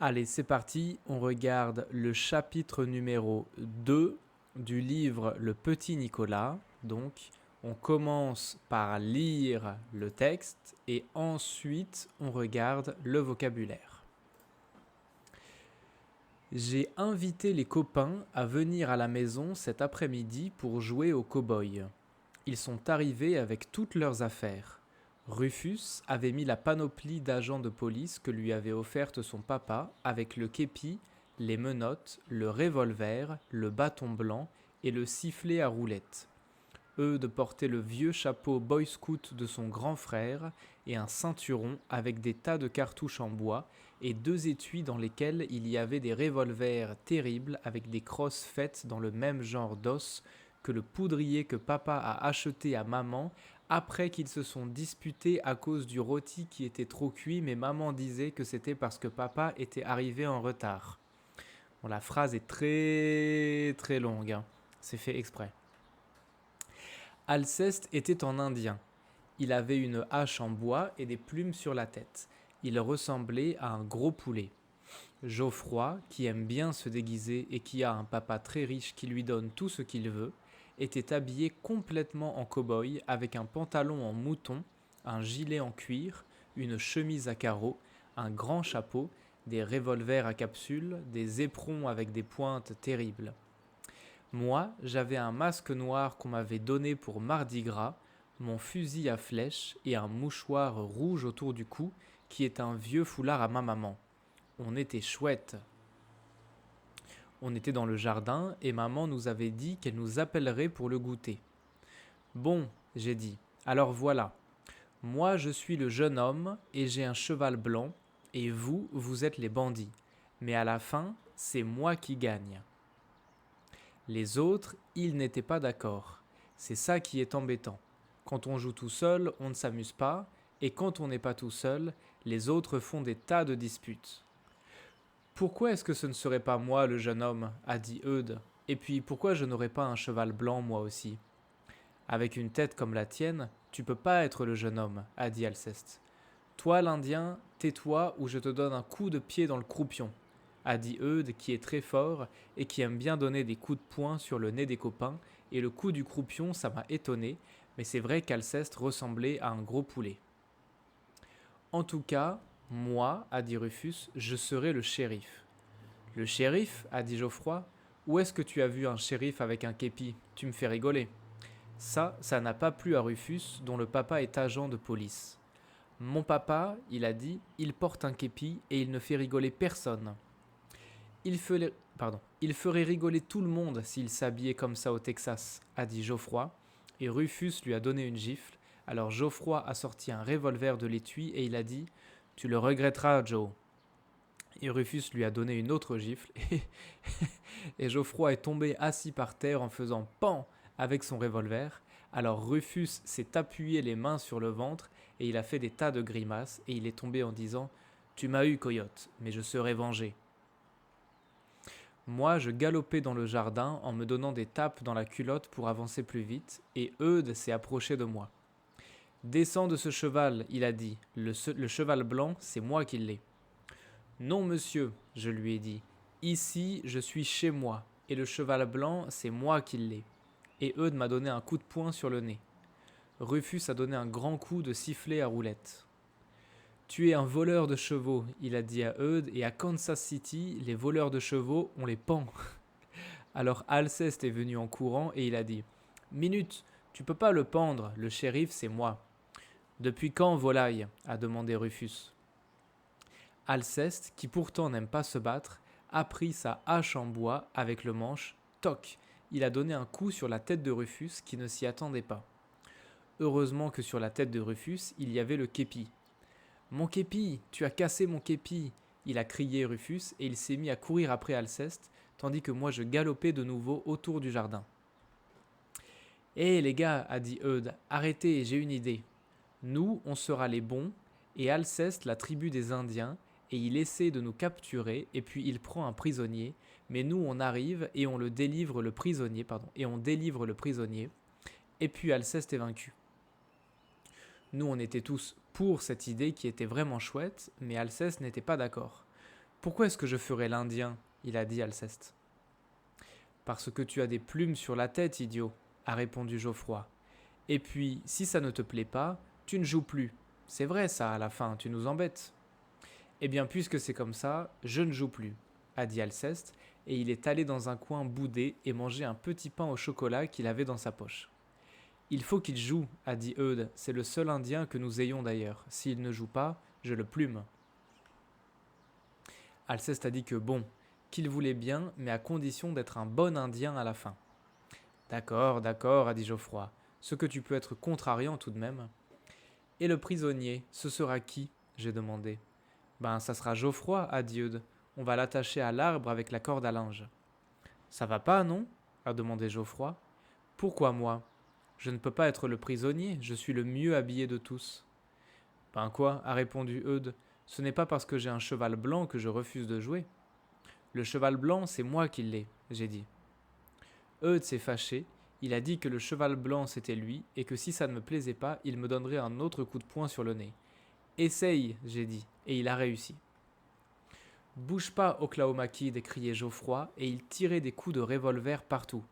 Allez, c'est parti, on regarde le chapitre numéro 2 du livre Le Petit Nicolas. Donc, on commence par lire le texte et ensuite on regarde le vocabulaire. J'ai invité les copains à venir à la maison cet après-midi pour jouer au cow-boy. Ils sont arrivés avec toutes leurs affaires. Rufus avait mis la panoplie d'agents de police que lui avait offerte son papa avec le képi, les menottes, le revolver, le bâton blanc et le sifflet à roulettes. Eudes portait le vieux chapeau boy scout de son grand frère et un ceinturon avec des tas de cartouches en bois et 2 étuis dans lesquels il y avait des revolvers terribles avec des crosses faites dans le même genre d'os que le poudrier que papa a acheté à maman après qu'ils se sont disputés à cause du rôti qui était trop cuit, mais maman disait que c'était parce que papa était arrivé en retard. Bon, la phrase est très longue, hein. C'est fait exprès. Alceste était en indien. Il avait une hache en bois et des plumes sur la tête. Il ressemblait à un gros poulet. Geoffroy, qui aime bien se déguiser et qui a un papa très riche qui lui donne tout ce qu'il veut, était habillé complètement en cow-boy avec un pantalon en mouton, un gilet en cuir, une chemise à carreaux, un grand chapeau, des revolvers à capsule, des éperons avec des pointes terribles. Moi, j'avais un masque noir qu'on m'avait donné pour Mardi Gras, mon fusil à flèche et un mouchoir rouge autour du cou qui est un vieux foulard à ma maman. On était chouettes. On était dans le jardin et maman nous avait dit qu'elle nous appellerait pour le goûter. Bon, j'ai dit, alors voilà. Moi, je suis le jeune homme et j'ai un cheval blanc et vous, vous êtes les bandits. Mais à la fin, c'est moi qui gagne. Les autres, ils n'étaient pas d'accord. C'est ça qui est embêtant. Quand on joue tout seul, on ne s'amuse pas, et quand on n'est pas tout seul, les autres font des tas de disputes. Pourquoi est-ce que ce ne serait pas moi le jeune homme a dit Eudes. Et puis pourquoi je n'aurais pas un cheval blanc moi aussi? Avec une tête comme la tienne, tu peux pas être le jeune homme, a dit Alceste. Toi l'Indien, tais-toi ou je te donne un coup de pied dans le croupion, a dit Eudes qui est très fort et qui aime bien donner des coups de poing sur le nez des copains, et le coup du croupion ça m'a étonné, mais c'est vrai qu'Alceste ressemblait à un gros poulet. En tout cas, moi, a dit Rufus, je serai le shérif. Le shérif, a dit Geoffroy, où est-ce que tu as vu un shérif avec un képi? Tu me fais rigoler. Ça n'a pas plu à Rufus, dont le papa est agent de police. Mon papa, il a dit, il porte un képi et il ne fait rigoler personne. Il ferait rigoler tout le monde s'il s'habillait comme ça au Texas, a dit Geoffroy, et Rufus lui a donné une gifle. Alors Geoffroy a sorti un revolver de l'étui et il a dit « Tu le regretteras, Joe ». Et Rufus lui a donné une autre gifle et Geoffroy est tombé assis par terre en faisant « pan » avec son revolver. Alors Rufus s'est appuyé les mains sur le ventre et il a fait des tas de grimaces et il est tombé en disant « Tu m'as eu, coyote, mais je serai vengé ». Moi, je galopais dans le jardin en me donnant des tapes dans la culotte pour avancer plus vite, et Eudes s'est approché de moi. « Descends de ce cheval, il a dit. Le cheval blanc, c'est moi qui l'ai. » Non, monsieur, je lui ai dit. Ici, je suis chez moi, et le cheval blanc, c'est moi qui l'ai. Et Eudes m'a donné un coup de poing sur le nez. Rufus a donné un grand coup de sifflet à roulette. Tu es un voleur de chevaux, il a dit à Eudes, et à Kansas City, les voleurs de chevaux, on les pend. Alors Alceste est venu en courant et il a dit « Minute, tu peux pas le pendre, le shérif c'est moi. » « Depuis quand, volaille ?» a demandé Rufus. Alceste, qui pourtant n'aime pas se battre, a pris sa hache en bois avec le manche, toc, il a donné un coup sur la tête de Rufus qui ne s'y attendait pas. Heureusement que sur la tête de Rufus, il y avait le képi. « Mon képi, tu as cassé mon képi !» il a crié Rufus et il s'est mis à courir après Alceste, tandis que moi je galopais de nouveau autour du jardin. « Hé les gars, a dit Eudes, arrêtez, j'ai une idée. Nous, on sera les bons, et Alceste la tribu des Indiens, et il essaie de nous capturer, et puis il prend un prisonnier, mais nous on arrive et on délivre le prisonnier, et puis Alceste est vaincu. » Nous on était tous pour cette idée qui était vraiment chouette, mais Alceste n'était pas d'accord. Pourquoi est-ce que je ferais l'Indien? Il a dit Alceste. Parce que tu as des plumes sur la tête, idiot, a répondu Geoffroy. Et puis, si ça ne te plaît pas, tu ne joues plus. C'est vrai ça, à la fin, tu nous embêtes. Eh bien, puisque c'est comme ça, je ne joue plus, a dit Alceste, et il est allé dans un coin bouder et manger un petit pain au chocolat qu'il avait dans sa poche. Il faut qu'il joue, a dit Eudes, c'est le seul Indien que nous ayons d'ailleurs. S'il ne joue pas, je le plume. Alceste a dit que bon, qu'il voulait bien, mais à condition d'être un bon Indien à la fin. D'accord, d'accord, a dit Geoffroy, ce que tu peux être contrariant tout de même. Et le prisonnier, ce sera qui? J'ai demandé. Ben, ça sera Geoffroy, a dit Eudes. On va l'attacher à l'arbre avec la corde à linge. Ça va pas, non? A demandé Geoffroy. Pourquoi moi? Je ne peux pas être le prisonnier, je suis le mieux habillé de tous. Ben quoi? A répondu Eudes. Ce n'est pas parce que j'ai un cheval blanc que je refuse de jouer. Le cheval blanc, c'est moi qui l'ai, j'ai dit. Eudes s'est fâché, il a dit que le cheval blanc c'était lui, et que si ça ne me plaisait pas, il me donnerait un autre coup de poing sur le nez. Essaye, j'ai dit, et il a réussi. Bouge pas, Oklahoma Kid, criait Geoffroy, et il tirait des coups de revolver partout.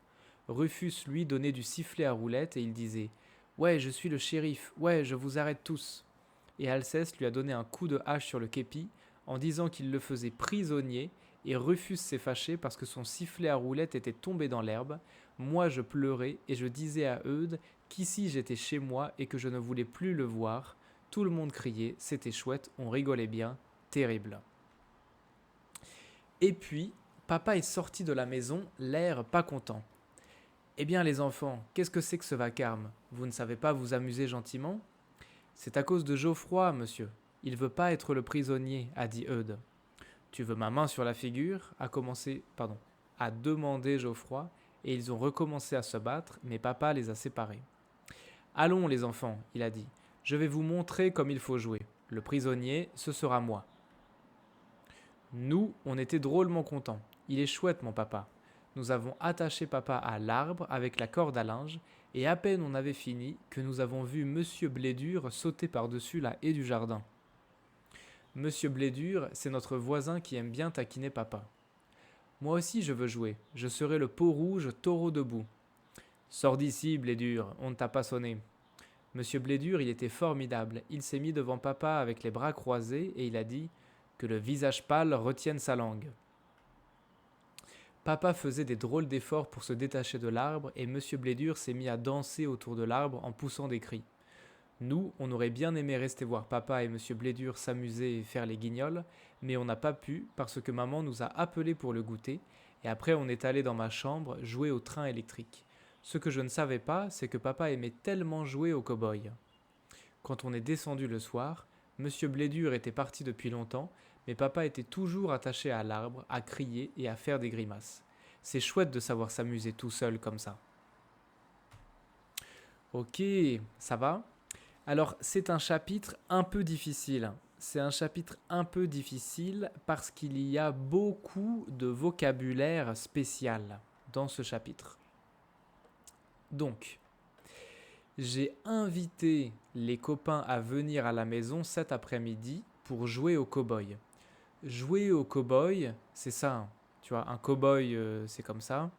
Rufus, lui, donnait du sifflet à roulette, et il disait « Ouais, je suis le shérif, ouais, je vous arrête tous !» Et Alceste lui a donné un coup de hache sur le képi, en disant qu'il le faisait prisonnier, et Rufus s'est fâché parce que son sifflet à roulette était tombé dans l'herbe. Moi, je pleurais, et je disais à Eudes qu'ici j'étais chez moi et que je ne voulais plus le voir. Tout le monde criait, c'était chouette, on rigolait bien, terrible. Et puis, papa est sorti de la maison, l'air pas content. Eh bien les enfants, qu'est-ce que c'est que ce vacarme? Vous ne savez pas vous amuser gentiment? C'est à cause de Geoffroy, monsieur. Il veut pas être le prisonnier, a dit Eudes. Tu veux ma main sur la figure? A demandé Geoffroy, et ils ont recommencé à se battre, mais papa les a séparés. Allons les enfants, il a dit, je vais vous montrer comme il faut jouer. Le prisonnier, ce sera moi. Nous, on était drôlement contents. Il est chouette, mon papa. Nous avons attaché papa à l'arbre avec la corde à linge, et à peine on avait fini que nous avons vu Monsieur Blédur sauter par-dessus la haie du jardin. Monsieur Blédur, c'est notre voisin qui aime bien taquiner papa. Moi aussi je veux jouer, je serai le peau rouge taureau debout. Sors d'ici, Blédur, on ne t'a pas sonné. Monsieur Blédur, il était formidable, il s'est mis devant papa avec les bras croisés et il a dit que le visage pâle retienne sa langue. Papa faisait des drôles d'efforts pour se détacher de l'arbre et Monsieur Blédur s'est mis à danser autour de l'arbre en poussant des cris. Nous, on aurait bien aimé rester voir papa et Monsieur Blédur s'amuser et faire les guignols, mais on n'a pas pu parce que maman nous a appelés pour le goûter et après on est allé dans ma chambre jouer au train électrique. Ce que je ne savais pas, c'est que papa aimait tellement jouer au cow-boy. Quand on est descendu le soir, Monsieur Blédur était parti depuis longtemps, mais papa était toujours attaché à l'arbre, à crier et à faire des grimaces. C'est chouette de savoir s'amuser tout seul comme ça. Ok, ça va? Alors, c'est un chapitre un peu difficile. C'est un chapitre un peu difficile parce qu'il y a beaucoup de vocabulaire spécial dans ce chapitre. Donc, j'ai invité les copains à venir à la maison cet après-midi pour jouer au cow-boy. Jouer au cow-boy, c'est ça, hein. Tu vois, un cow-boy, c'est comme ça.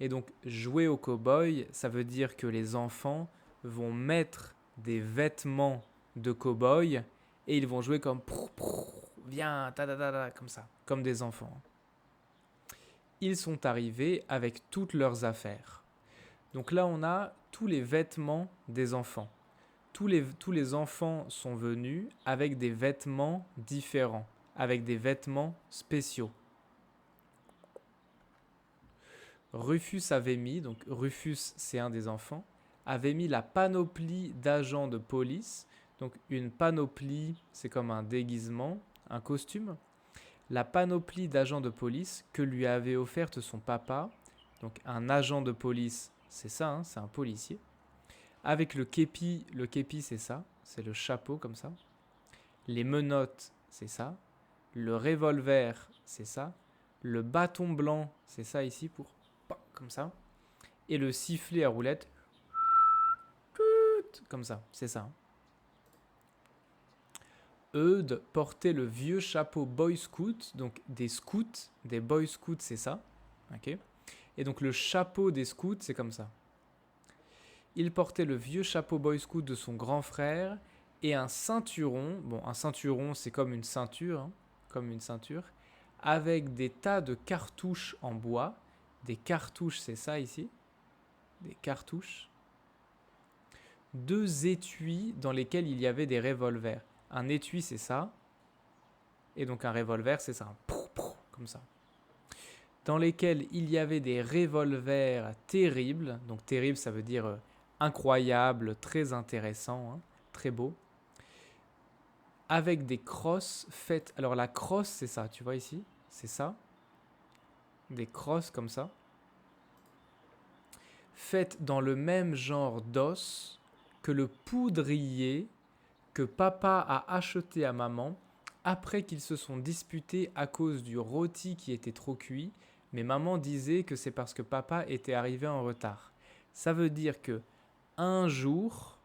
Et donc, jouer au cow-boy, ça veut dire que les enfants vont mettre des vêtements de cow-boy et ils vont jouer comme viens, ta ta ta ta, comme ça, comme des enfants. Ils sont arrivés avec toutes leurs affaires. Donc là, on a tous les vêtements des enfants. Tous les enfants sont venus avec des vêtements différents, avec des vêtements spéciaux. Rufus avait mis, donc Rufus c'est un des enfants, avait mis la panoplie d'agents de police. Donc une panoplie, c'est comme un déguisement, un costume. La panoplie d'agents de police que lui avait offerte son papa. Donc un agent de police, c'est ça, hein, c'est un policier. Avec le képi c'est ça, c'est le chapeau comme ça. Les menottes, c'est ça. Le revolver, c'est ça. Le bâton blanc, c'est ça ici pour comme ça. Et le sifflet à roulette, comme ça, c'est ça. Eudes portait le vieux chapeau Boy Scout, donc des scouts, des Boy Scouts, c'est ça. Ok. Et donc le chapeau des scouts, c'est comme ça. Il portait le vieux chapeau Boy Scout de son grand frère et un ceinturon. Bon, un ceinturon, c'est comme une ceinture, hein, comme une ceinture, avec des tas de cartouches en bois. Des cartouches, c'est ça ici. Des cartouches. 2 étuis dans lesquels il y avait des revolvers. Un étui, c'est ça. Et donc un revolver, c'est ça. Comme ça. Dans lesquels il y avait des revolvers terribles. Donc terrible, ça veut dire incroyable, très intéressant, hein, très beau. Avec des crosses faites... Alors la crosse, c'est ça, tu vois ici. C'est ça. Des crosses comme ça. Faites dans le même genre d'os que le poudrier que papa a acheté à maman après qu'ils se sont disputés à cause du rôti qui était trop cuit, mais maman disait que c'est parce que papa était arrivé en retard. Ça veut dire que un jour,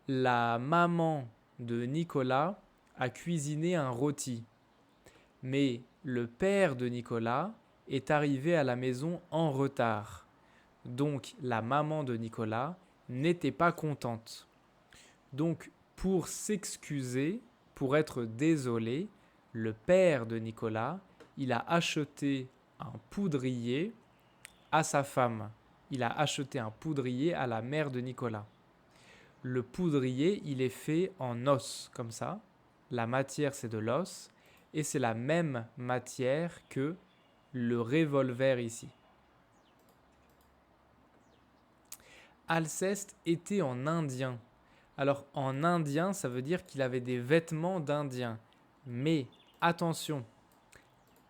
la maman de Nicolas a cuisiné un rôti, mais le père de Nicolas est arrivé à la maison en retard. Donc la maman de Nicolas n'était pas contente. Donc pour s'excuser, pour être désolé, le père de Nicolas, il a acheté un poudrier à sa femme. Il a acheté un poudrier à la mère de Nicolas. Le poudrier, il est fait en os, comme ça. La matière, c'est de l'os. Et c'est la même matière que le revolver ici. Alceste était en indien. Alors en indien, ça veut dire qu'il avait des vêtements d'indien. Mais attention,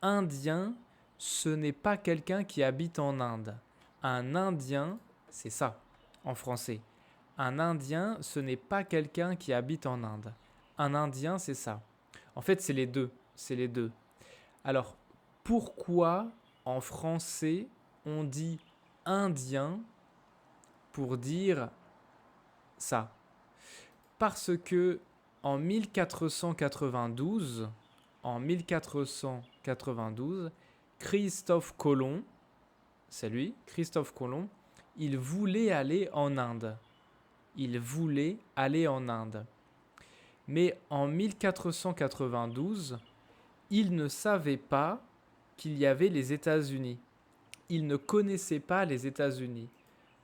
indien, ce n'est pas quelqu'un qui habite en Inde. Un indien, c'est ça en français. Un indien, ce n'est pas quelqu'un qui habite en Inde. Un indien, c'est ça. En fait, c'est les deux. C'est les deux. Alors, pourquoi en français on dit indien pour dire ça? Parce que en 1492, Christophe Colomb, c'est lui, Christophe Colomb, il voulait aller en Inde. Il voulait aller en Inde. Mais en 1492, il ne savait pas qu'il y avait les États-Unis. Il ne connaissait pas les États-Unis.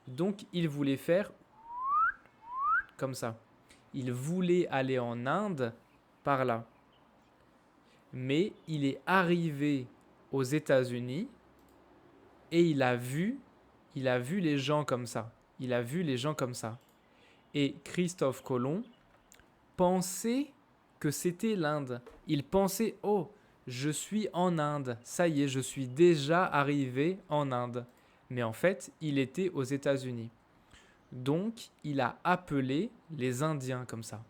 Donc, il voulait faire comme ça. Il voulait aller en Inde par là. Mais il est arrivé aux États-Unis et il a vu les gens comme ça. Il a vu les gens comme ça. Et Christophe Colomb pensait que c'était l'Inde. Il pensait, oh, je suis en Inde. Ça y est, je suis déjà arrivé en Inde. Mais en fait, il était aux États-Unis. Donc, il a appelé les Indiens comme ça.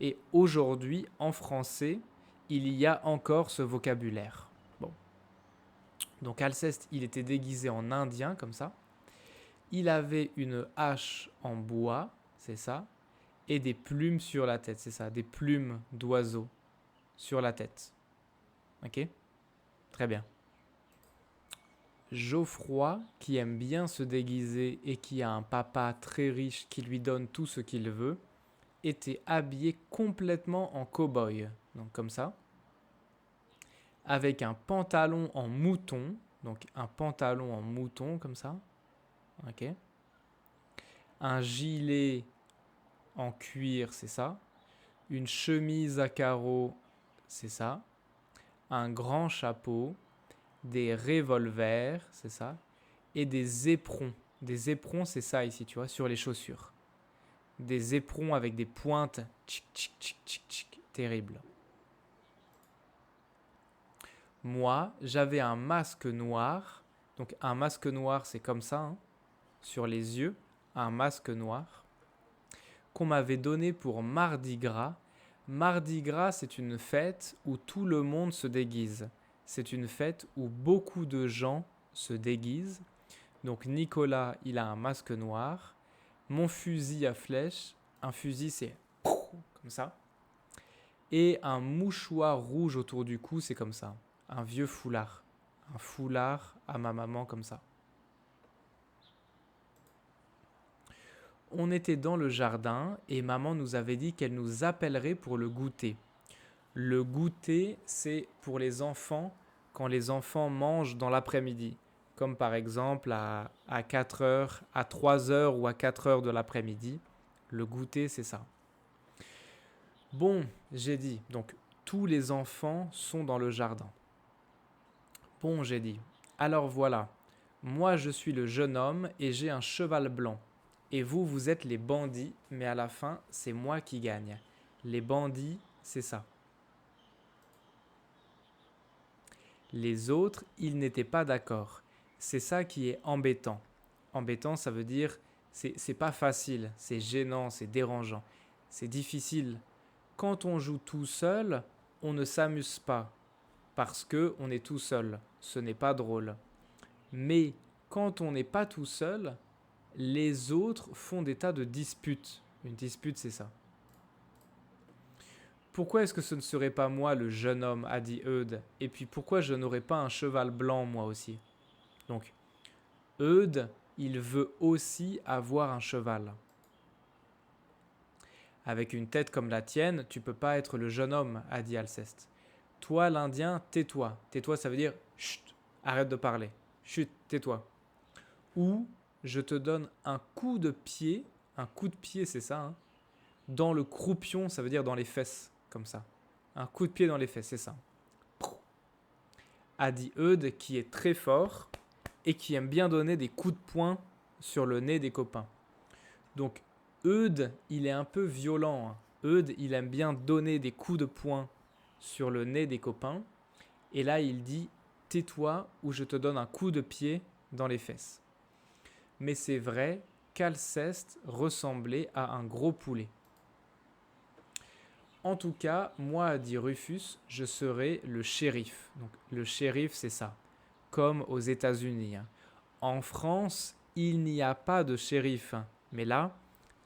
Et aujourd'hui, en français, il y a encore ce vocabulaire. Bon. Donc Alceste, il était déguisé en indien, comme ça. Il avait une hache en bois, c'est ça, et des plumes sur la tête, c'est ça, des plumes d'oiseaux sur la tête. Ok? Très bien. Geoffroy, qui aime bien se déguiser et qui a un papa très riche qui lui donne tout ce qu'il veut, était habillé complètement en cow-boy, donc comme ça, avec un pantalon en mouton, donc un pantalon en mouton comme ça, ok, un gilet en cuir, c'est ça, une chemise à carreaux, c'est ça, un grand chapeau, des revolvers, c'est ça, et des éperons. Des éperons, c'est ça ici, tu vois, sur les chaussures. Des éperons avec des pointes, tchic, tchic, tchic, tchic, tchic, terrible. Moi, j'avais un masque noir. Donc un masque noir, c'est comme ça, hein, sur les yeux, un masque noir, qu'on m'avait donné pour Mardi Gras. Mardi Gras, c'est une fête où tout le monde se déguise. C'est une fête où beaucoup de gens se déguisent. Donc Nicolas, il a un masque noir. Mon fusil à flèche, un fusil c'est comme ça. et un mouchoir rouge autour du cou, c'est comme ça. Un vieux foulard. Un foulard à ma maman comme ça. On était dans le jardin et maman nous avait dit qu'elle nous appellerait pour le goûter. Le goûter, c'est pour les enfants quand les enfants mangent dans l'après-midi. Comme par exemple à 4 heures, à 3 heures ou à 4 heures de l'après-midi. Le goûter, c'est ça. Bon, j'ai dit, donc tous les enfants sont dans le jardin. Bon, j'ai dit, alors voilà, moi je suis le jeune homme et j'ai un cheval blanc. Et vous, vous êtes les bandits, mais à la fin, c'est moi qui gagne. Les bandits, c'est ça. Les autres, ils n'étaient pas d'accord. C'est ça qui est embêtant. Embêtant, ça veut dire, c'est pas facile, c'est gênant, c'est dérangeant, c'est difficile. Quand on joue tout seul, on ne s'amuse pas parce que on est tout seul. Ce n'est pas drôle. Mais quand on n'est pas tout seul, les autres font des tas de disputes. Une dispute, c'est ça. Pourquoi est-ce que ce ne serait pas moi le jeune homme, a dit Eudes. Et puis pourquoi je n'aurais pas un cheval blanc moi aussi? Donc, Eudes, il veut aussi avoir un cheval. Avec une tête comme la tienne, tu peux pas être le jeune homme, a dit Alceste. Toi, l'Indien, tais-toi. Tais-toi, ça veut dire chut, arrête de parler. Chut, tais-toi. Ou je te donne un coup de pied c'est ça, hein, dans le croupion, ça veut dire dans les fesses, comme ça. Un coup de pied dans les fesses, c'est ça. A dit Eudes qui est très fort et qui aime bien donner des coups de poing sur le nez des copains. Donc Eudes, il est un peu violent. Hein. Eudes, il aime bien donner des coups de poing sur le nez des copains. Et là, il dit « Tais-toi ou je te donne un coup de pied dans les fesses ». Mais c'est vrai qu'Alceste ressemblait à un gros poulet. En tout cas, moi, a dit Rufus, je serai le shérif. Donc le shérif, c'est ça, comme aux États-Unis. Hein. En France, il n'y a pas de shérif. Hein. Mais là,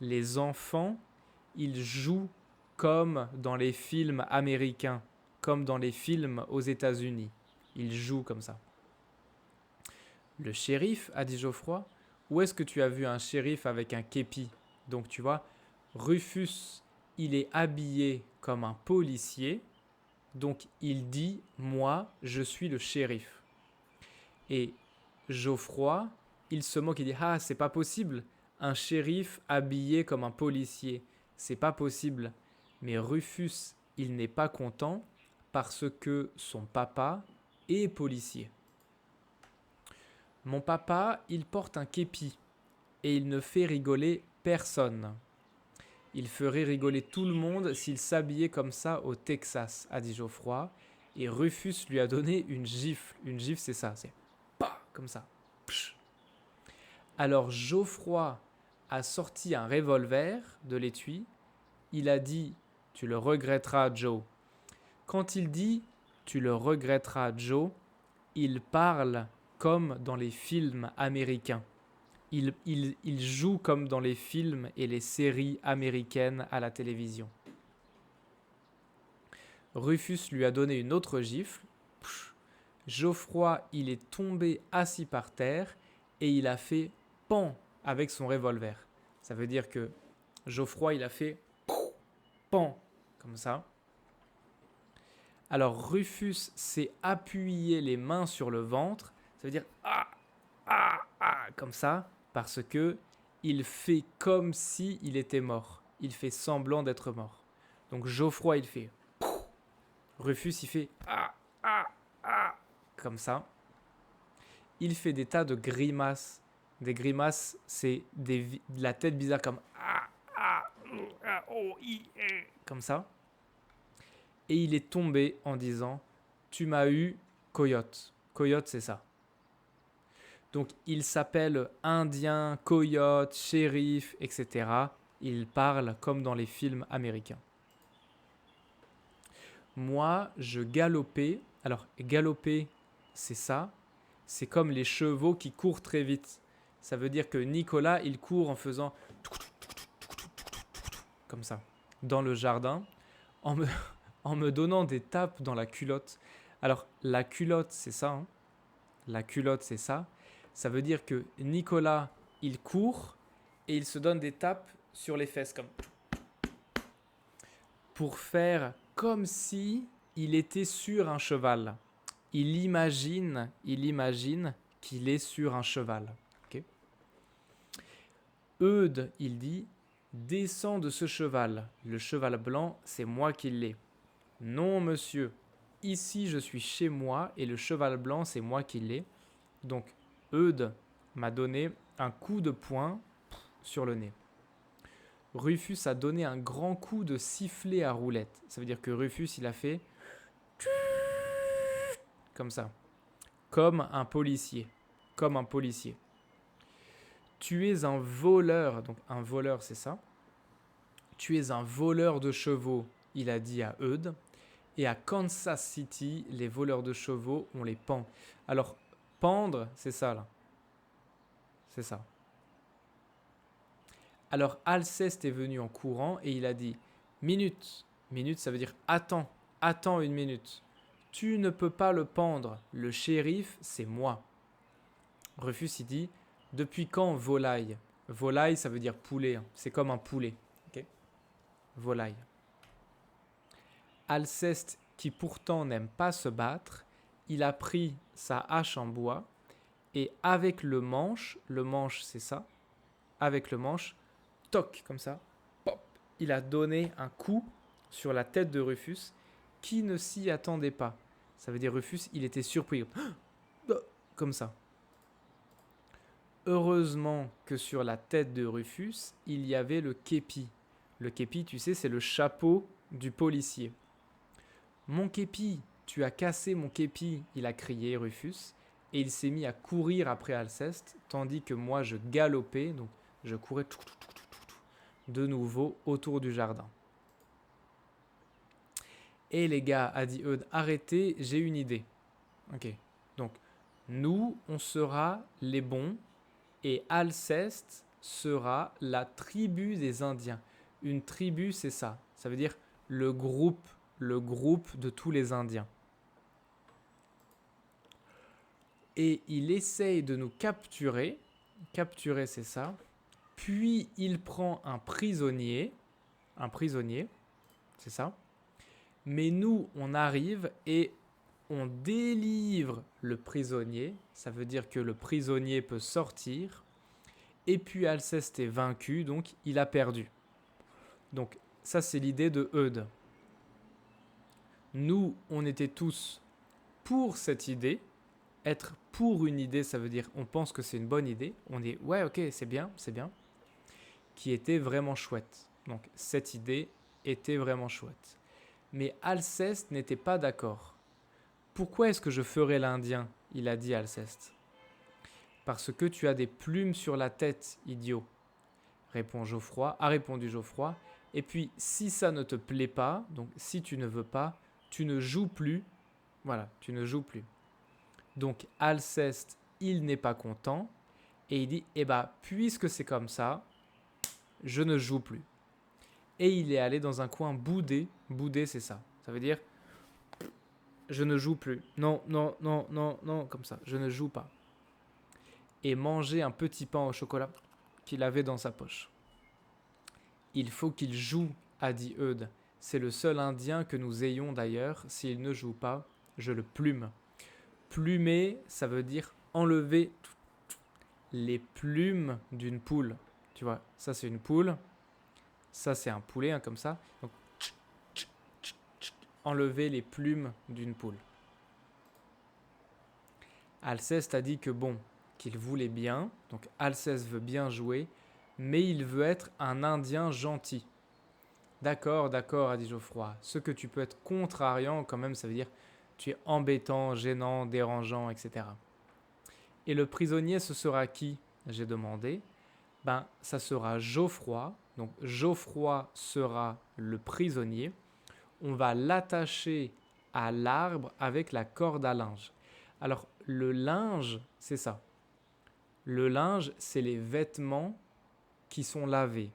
les enfants, ils jouent comme dans les films américains, comme dans les films aux États-Unis. Ils jouent comme ça. Le shérif, a dit Geoffroy, où est-ce que tu as vu un shérif avec un képi? Donc tu vois, Rufus, il est habillé comme un policier, donc il dit « moi, je suis le shérif ». Et Geoffroy, il se moque, il dit « ah, c'est pas possible, un shérif habillé comme un policier, c'est pas possible ». Mais Rufus, il n'est pas content parce que son papa est policier. Mon papa, il porte un képi et il ne fait rigoler personne. Il ferait rigoler tout le monde s'il s'habillait comme ça au Texas, a dit Geoffroy. Et Rufus lui a donné une gifle. Une gifle, c'est ça, c'est pas comme ça. Psh. Alors Geoffroy a sorti un revolver de l'étui. Il a dit « Tu le regretteras, Joe ». Quand il dit « Tu le regretteras, Joe », il parle comme dans les films américains. Il joue comme dans les films et les séries américaines à la télévision. Rufus lui a donné une autre gifle. Geoffroy, il est tombé assis par terre et il a fait « pan » avec son revolver. Ça veut dire que Geoffroy, il a fait « pan » comme ça. Alors Rufus s'est appuyé les mains sur le ventre. Ça veut dire « ah, ah, ah » comme ça. Parce que il fait comme si il était mort. Il fait semblant d'être mort. Donc Geoffroy, il fait Rufus, il fait ah, ah, ah, comme ça. Il fait des tas de grimaces. Des grimaces, c'est de la tête bizarre comme ah, ah, ah, oh, comme ça. Et il est tombé en disant tu m'as eu, coyote. Coyote, c'est ça. Donc, il s'appelle Indien, coyote, shérif, etc. Il parle comme dans les films américains. Moi, je galopais. Alors, galoper, c'est ça. C'est comme les chevaux qui courent très vite. Ça veut dire que Nicolas, il court en faisant comme ça, dans le jardin, en en me donnant des tapes dans la culotte. Alors, la culotte, c'est ça, hein. La culotte, c'est ça. Ça veut dire que Nicolas, il court et il se donne des tapes sur les fesses, comme pour faire comme si il était sur un cheval. Il imagine qu'il est sur un cheval. Okay. Eudes, il dit, descends de ce cheval. Le cheval blanc, c'est moi qui l'ai. Non, monsieur. Ici, je suis chez moi et le cheval blanc, c'est moi qui l'ai. Donc, Eudes m'a donné un coup de poing sur le nez. Rufus a donné un grand coup de sifflet à roulette. Ça veut dire que Rufus, il a fait comme ça. Comme un policier. Comme un policier. Tu es un voleur. Donc, un voleur, c'est ça. Tu es un voleur de chevaux, il a dit à Eudes. Et à Kansas City, les voleurs de chevaux, on les pend. Alors, pendre, c'est ça, là. C'est ça. Alors, Alceste est venu en courant et il a dit « Minute ». Minute, ça veut dire « Attends, attends une minute. Tu ne peux pas le pendre. Le shérif, c'est moi. » Rufus, il dit « Depuis quand volaille ?» Volaille, ça veut dire poulet. Hein. C'est comme un poulet. Okay. Volaille. Alceste, qui pourtant n'aime pas se battre, il a pris sa hache en bois et avec le manche c'est ça, avec le manche, toc, comme ça, pop, il a donné un coup sur la tête de Rufus qui ne s'y attendait pas. Ça veut dire Rufus, il était surpris, comme ça. Heureusement que sur la tête de Rufus, il y avait le képi. Le képi, tu sais, c'est le chapeau du policier. Mon képi, tu as cassé mon képi, il a crié Rufus, et il s'est mis à courir après Alceste, tandis que moi je galopais, donc je courais de nouveau autour du jardin. Et les gars, a dit Eudes, arrêtez, j'ai une idée. Ok, donc nous, on sera les bons, et Alceste sera la tribu des Indiens. Une tribu, c'est ça. Ça veut dire le groupe de tous les Indiens. Et il essaye de nous capturer. Capturer, c'est ça. Puis il prend un prisonnier, c'est ça. Mais nous, on arrive et on délivre le prisonnier. Ça veut dire que le prisonnier peut sortir. Et puis Alceste est vaincu, donc il a perdu. Donc ça, c'est l'idée de Eudes. Nous, on était tous pour cette idée. Être pour une idée, ça veut dire on pense que c'est une bonne idée. On dit ouais, ok, c'est bien. Qui était vraiment chouette. Donc cette idée était vraiment chouette. Mais Alceste n'était pas d'accord. Pourquoi est-ce que je ferais l'Indien ? Il a dit Alceste. Parce que tu as des plumes sur la tête, idiot. A répondu Geoffroy. Et puis, si ça ne te plaît pas, donc si tu ne veux pas, tu ne joues plus. Voilà, tu ne joues plus. Donc, Alceste, il n'est pas content. Et il dit, puisque c'est comme ça, je ne joue plus. Et il est allé dans un coin bouder. Bouder, c'est ça. Ça veut dire, je ne joue plus. Non, comme ça. Je ne joue pas. Et manger un petit pain au chocolat qu'il avait dans sa poche. Il faut qu'il joue, a dit Eudes. C'est le seul Indien que nous ayons d'ailleurs. S'il ne joue pas, je le plume. Plumer, ça veut dire enlever les plumes d'une poule. Tu vois, ça c'est une poule. Ça c'est un poulet, comme ça. Donc, enlever les plumes d'une poule. Alceste a dit que qu'il voulait bien. Donc Alceste veut bien jouer, mais il veut être un Indien gentil. D'accord, a dit Geoffroy. Ce que tu peux être contrariant, quand même, ça veut dire tu es embêtant, gênant, dérangeant, etc. Et le prisonnier, ce sera qui ? J'ai demandé. Ça sera Geoffroy. Donc Geoffroy sera le prisonnier. On va l'attacher à l'arbre avec la corde à linge. Alors, le linge, c'est ça. Le linge, c'est les vêtements qui sont lavés.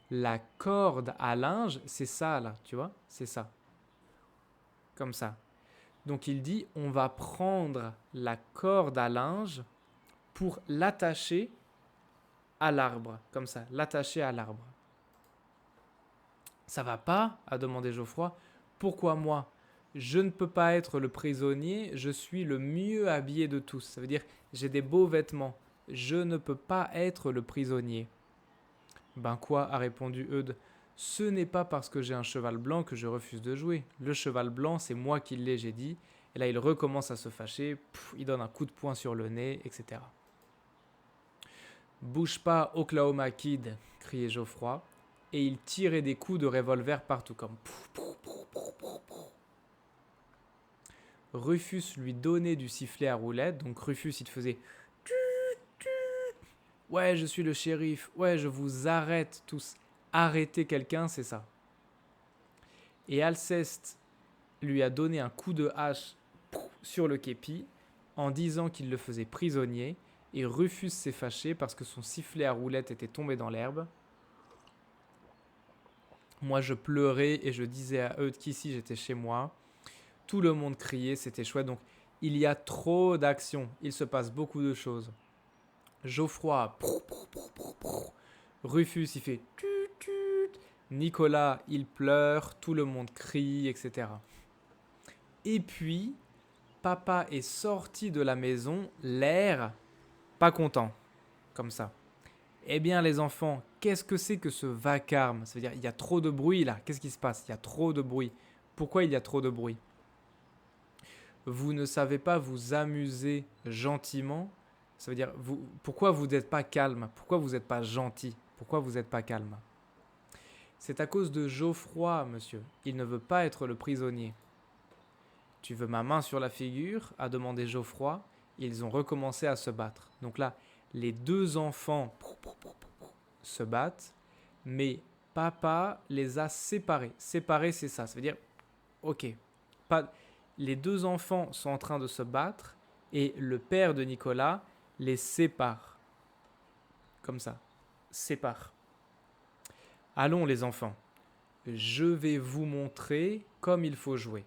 La corde à linge, c'est ça, là, tu vois ? C'est ça. comme ça. Donc il dit, on va prendre la corde à linge pour l'attacher à l'arbre, comme ça, l'attacher à l'arbre. Ça va pas, a demandé Geoffroy. Pourquoi moi? Je ne peux pas être le prisonnier, je suis le mieux habillé de tous. Ça veut dire, j'ai des beaux vêtements. Je ne peux pas être le prisonnier. Ben quoi, a répondu Eudes. Ce n'est pas parce que j'ai un cheval blanc que je refuse de jouer. Le cheval blanc, c'est moi qui l'ai, j'ai dit. Et là, il recommence à se fâcher, il donne un coup de poing sur le nez, etc. Bouge pas, Oklahoma Kid, criait Geoffroy, et il tirait des coups de revolver partout, comme Rufus lui donnait du sifflet à roulette, donc Rufus, il te faisait ouais, je suis le shérif, ouais, je vous arrête tous. Arrêter quelqu'un, c'est ça. Et Alceste lui a donné un coup de hache sur le képi en disant qu'il le faisait prisonnier. Et Rufus s'est fâché parce que son sifflet à roulette était tombé dans l'herbe. Moi, je pleurais et je disais à Eudes qu'ici, j'étais chez moi. Tout le monde criait, c'était chouette. Donc, il y a trop d'actions. Il se passe beaucoup de choses. Geoffroy, Rufus, il fait tut, tut. Nicolas, il pleure. Tout le monde crie, etc. Et puis, papa est sorti de la maison, l'air pas content, comme ça. Eh bien, les enfants, qu'est-ce que c'est que ce vacarme? Ça veut dire, il y a trop de bruit là. Qu'est-ce qui se passe? Il y a trop de bruit. Pourquoi il y a trop de bruit? Vous ne savez pas vous amuser gentiment? Ça veut dire, pourquoi vous n'êtes pas calme? Pourquoi vous n'êtes pas gentil? Pourquoi vous n'êtes pas calme? C'est à cause de Geoffroy, monsieur. Il ne veut pas être le prisonnier. Tu veux ma main sur la figure? A demandé Geoffroy. Ils ont recommencé à se battre. Donc là, les deux enfants se battent, mais papa les a séparés. Séparés, c'est ça. Ça veut dire, ok, les deux enfants sont en train de se battre et le père de Nicolas les sépare. Comme ça. Sépare. Allons les enfants. Je vais vous montrer comme il faut jouer.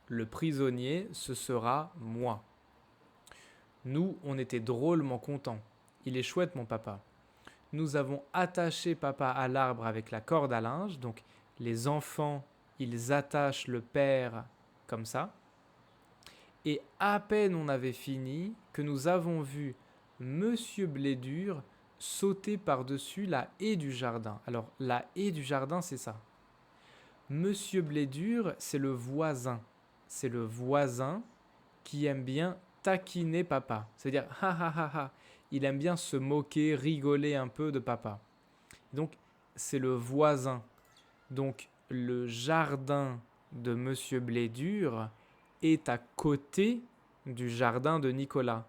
Le prisonnier, ce sera moi. Nous, on était drôlement contents. Il est chouette, mon papa. Nous avons attaché papa à l'arbre avec la corde à linge. Donc, les enfants, ils attachent le père comme ça. Et à peine on avait fini que nous avons vu Monsieur Blédur sauter par-dessus la haie du jardin. Alors, la haie du jardin, c'est ça. Monsieur Blédur, c'est le voisin. C'est le voisin qui aime bien taquiner papa. C'est-à-dire, ha ha ha ha. Il aime bien se moquer, rigoler un peu de papa. Donc, c'est le voisin. Donc, le jardin de Monsieur Blédur est à côté du jardin de Nicolas.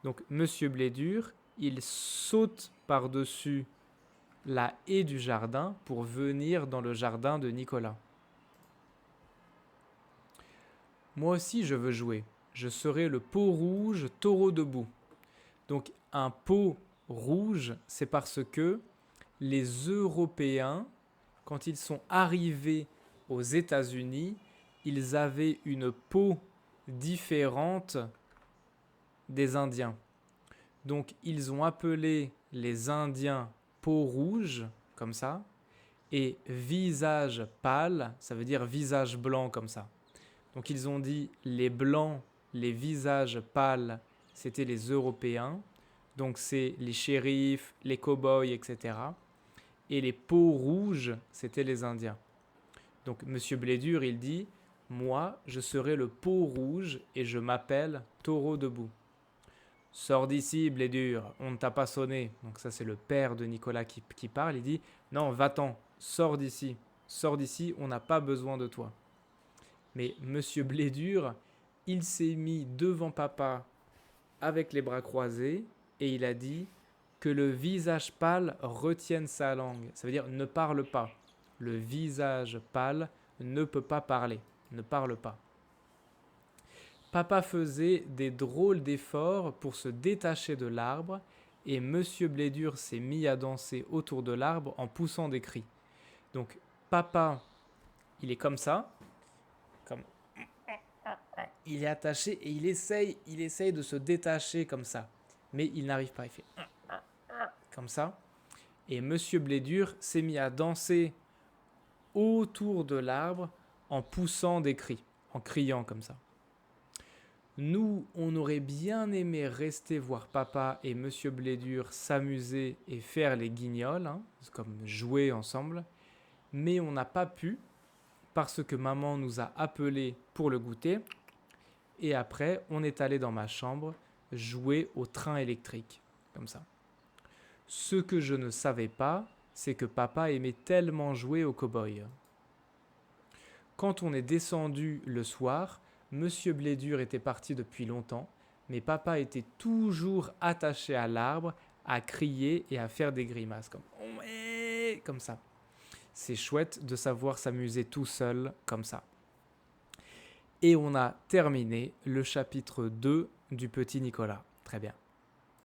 Donc, Monsieur Blédur, il saute par-dessus la haie du jardin pour venir dans le jardin de Nicolas. Moi aussi, je veux jouer. Je serai le peau rouge taureau debout. Donc, un peau rouge, c'est parce que les Européens, quand ils sont arrivés aux États-Unis, ils avaient une peau différente des Indiens. Donc, ils ont appelé les Indiens peau rouge, comme ça, et visage pâle, ça veut dire visage blanc, comme ça. Donc, ils ont dit les Blancs, les visages pâles, c'était les Européens. Donc, c'est les shérifs, les cow-boys, etc. Et les peaux rouges, c'était les Indiens. Donc, Monsieur Blédur, il dit « Moi, je serai le peau rouge et je m'appelle Taureau debout. » « Sors d'ici, Blédur, on ne t'a pas sonné. » Donc ça, c'est le père de Nicolas qui parle. Il dit « Non, va-t'en, sors d'ici, on n'a pas besoin de toi. » Mais Monsieur Blédur, il s'est mis devant papa avec les bras croisés et il a dit que le visage pâle retienne sa langue. Ça veut dire ne parle pas. Le visage pâle ne peut pas parler, ne parle pas. Papa faisait des drôles d'efforts pour se détacher de l'arbre et Monsieur Blédur s'est mis à danser autour de l'arbre en poussant des cris. Donc papa, il est comme ça, comme il est attaché et il essaye de se détacher comme ça. Mais il n'arrive pas, il fait comme ça. Et Monsieur Blédur s'est mis à danser autour de l'arbre en poussant des cris, en criant comme ça. Nous, on aurait bien aimé rester voir papa et Monsieur Blédur s'amuser et faire les guignols, hein, comme jouer ensemble, mais on n'a pas pu parce que maman nous a appelés pour le goûter et après on est allé dans ma chambre jouer au train électrique, comme ça. Ce que je ne savais pas, c'est que papa aimait tellement jouer au cow-boy. Quand on est descendu le soir, Monsieur Blédur était parti depuis longtemps, mais papa était toujours attaché à l'arbre, à crier et à faire des grimaces, comme ça. C'est chouette de savoir s'amuser tout seul, comme ça. Et on a terminé le chapitre 2 du Petit Nicolas. Très bien.